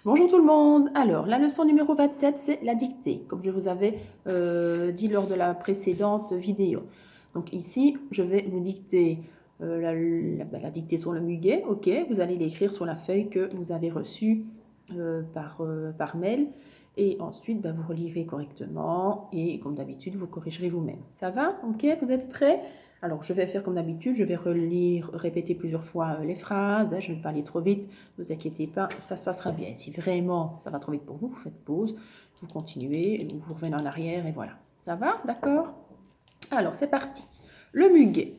Bonjour tout le monde. Alors, la leçon numéro 27, c'est la dictée, comme je vous avais dit lors de la précédente vidéo. Donc ici, je vais vous dicter la dictée sur le muguet. Ok, vous allez l'écrire sur la feuille que vous avez reçue par mail. Et ensuite, vous relirez correctement et comme d'habitude, vous corrigerez vous-même. Ça va? Ok, vous êtes prêts? Alors, je vais faire comme d'habitude, je vais répéter plusieurs fois les phrases, je ne vais pas aller trop vite, ne vous inquiétez pas, ça se passera bien. Si vraiment ça va trop vite pour vous, vous faites pause, vous continuez, vous revenez en arrière et voilà. Ça va? D'accord? Alors, c'est parti. Le muguet.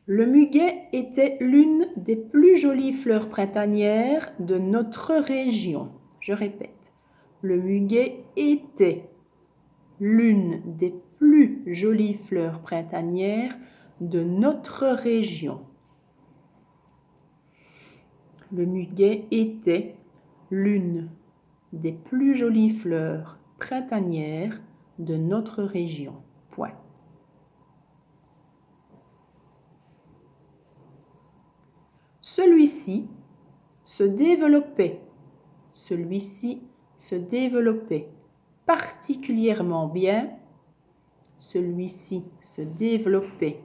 Le muguet était l'une des plus jolies fleurs printanières de notre région. Je répète, le muguet était l'une des plus jolies fleurs printanières de notre région. Le muguet était l'une des plus jolies fleurs printanières de notre région. Point. Celui-ci se développait particulièrement bien. Celui-ci se développait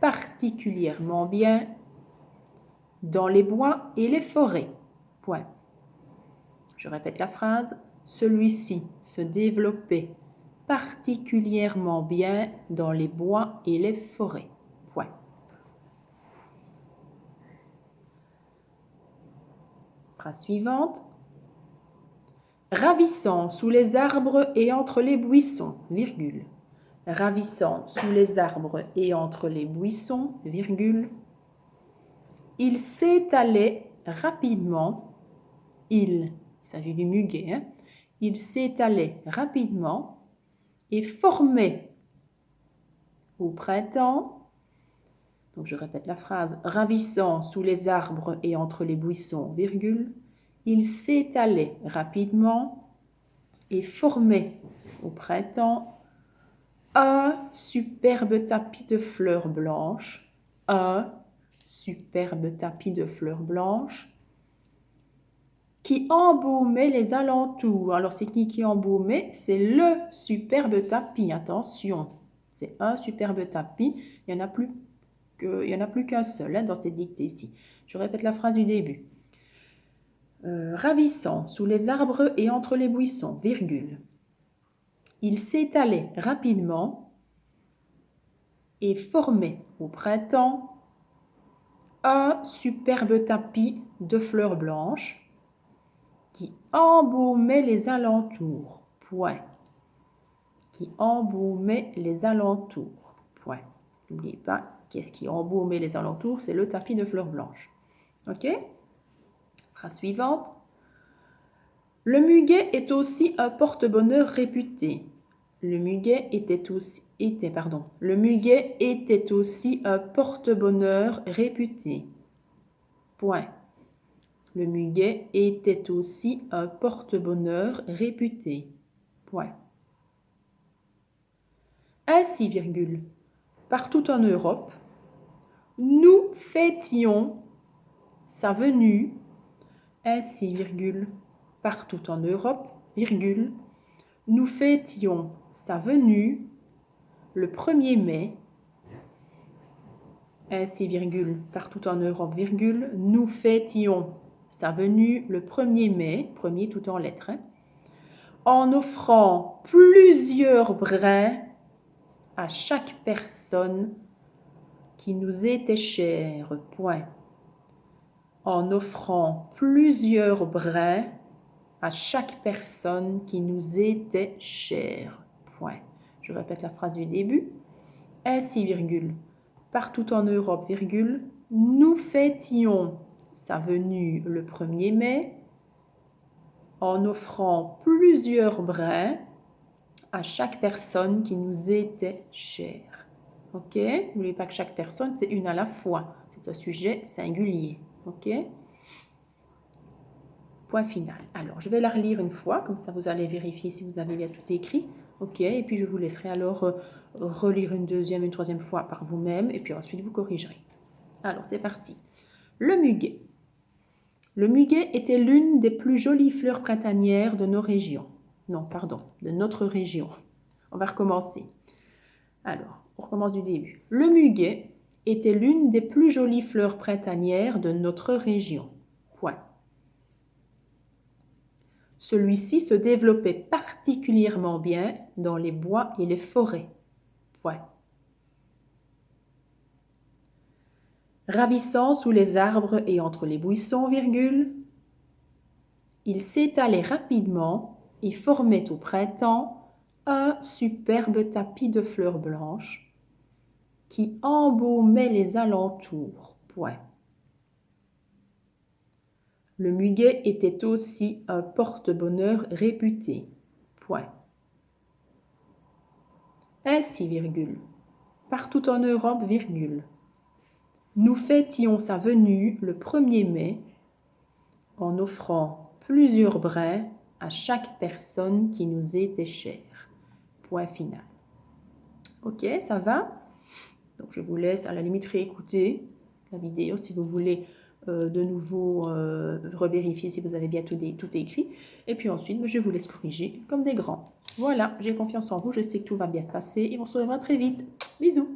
particulièrement bien dans les bois et les forêts. Point. Je répète la phrase. Celui-ci se développait particulièrement bien dans les bois et les forêts. Point. Phrase suivante. Ravissant sous les arbres et entre les buissons, virgule. Ravissant sous les arbres et entre les buissons, virgule. Il s'étalait rapidement. Il s'agit du muguet. Il s'étalait rapidement et formait au printemps. Donc je répète la phrase. Ravissant sous les arbres et entre les buissons, virgule. Il s'étalait rapidement et formait au printemps un superbe tapis de fleurs blanches. Un superbe tapis de fleurs blanches qui embaumait les alentours. Alors, c'est qui embaumait? C'est le superbe tapis. Attention, c'est un superbe tapis. Il n'y en a plus qu'un seul dans cette dictée-ci. Je répète la phrase du début. Ravissant sous les arbres et entre les buissons, virgule. Il s'étalait rapidement et formait au printemps un superbe tapis de fleurs blanches qui embaumait les alentours. Point. Qui embaumait les alentours. Point. N'oubliez pas, qu'est-ce qui embaumait les alentours? C'est le tapis de fleurs blanches. Ok? Phrase suivante. Le muguet est aussi un porte-bonheur réputé. Le muguet était aussi un porte-bonheur réputé. Point. Le muguet était aussi un porte-bonheur réputé. Point. Ainsi, virgule, partout en Europe, nous fêtions sa venue. Ainsi, virgule, partout en Europe, virgule, nous fêtions sa venue le 1er mai. Ainsi, virgule, partout en Europe, virgule, nous fêtions sa venue le 1er mai, premier tout en lettres, en offrant plusieurs brins à chaque personne qui nous était chère. Point. En offrant plusieurs brins à chaque personne qui nous était chère. Point. Je répète la phrase du début. Ainsi, virgule, partout en Europe, virgule, nous fêtions sa venue le 1er mai en offrant plusieurs brins à chaque personne qui nous était chère. Ok? N'oubliez pas que chaque personne, c'est une à la fois. C'est un sujet singulier. Ok? Point final. Alors, je vais la relire une fois, comme ça vous allez vérifier si vous avez bien tout écrit. Ok? Et puis, je vous laisserai alors relire une deuxième, une troisième fois par vous-même, et puis ensuite, vous corrigerez. Alors, c'est parti. Le muguet. Le muguet était l'une des plus jolies fleurs printanières de nos régions. Non, pardon, de notre région. On va recommencer. Alors, on recommence du début. Le muguet était l'une des plus jolies fleurs printanières de notre région. Point. Celui-ci se développait particulièrement bien dans les bois et les forêts. Point. Ravissant sous les arbres et entre les buissons, virgule, il s'étalait rapidement et formait au printemps un superbe tapis de fleurs blanches qui embaumait les alentours. Point. Le muguet était aussi un porte-bonheur réputé. Point. Ainsi, virgule, partout en Europe, virgule, nous fêtions sa venue le 1er mai en offrant plusieurs brins à chaque personne qui nous était chère. Point final. Ok, ça va? Donc je vous laisse à la limite réécouter la vidéo si vous voulez de nouveau revérifier si vous avez bien tout écrit. Et puis ensuite, je vous laisse corriger comme des grands. Voilà, j'ai confiance en vous, je sais que tout va bien se passer et on se revoit très vite. Bisous!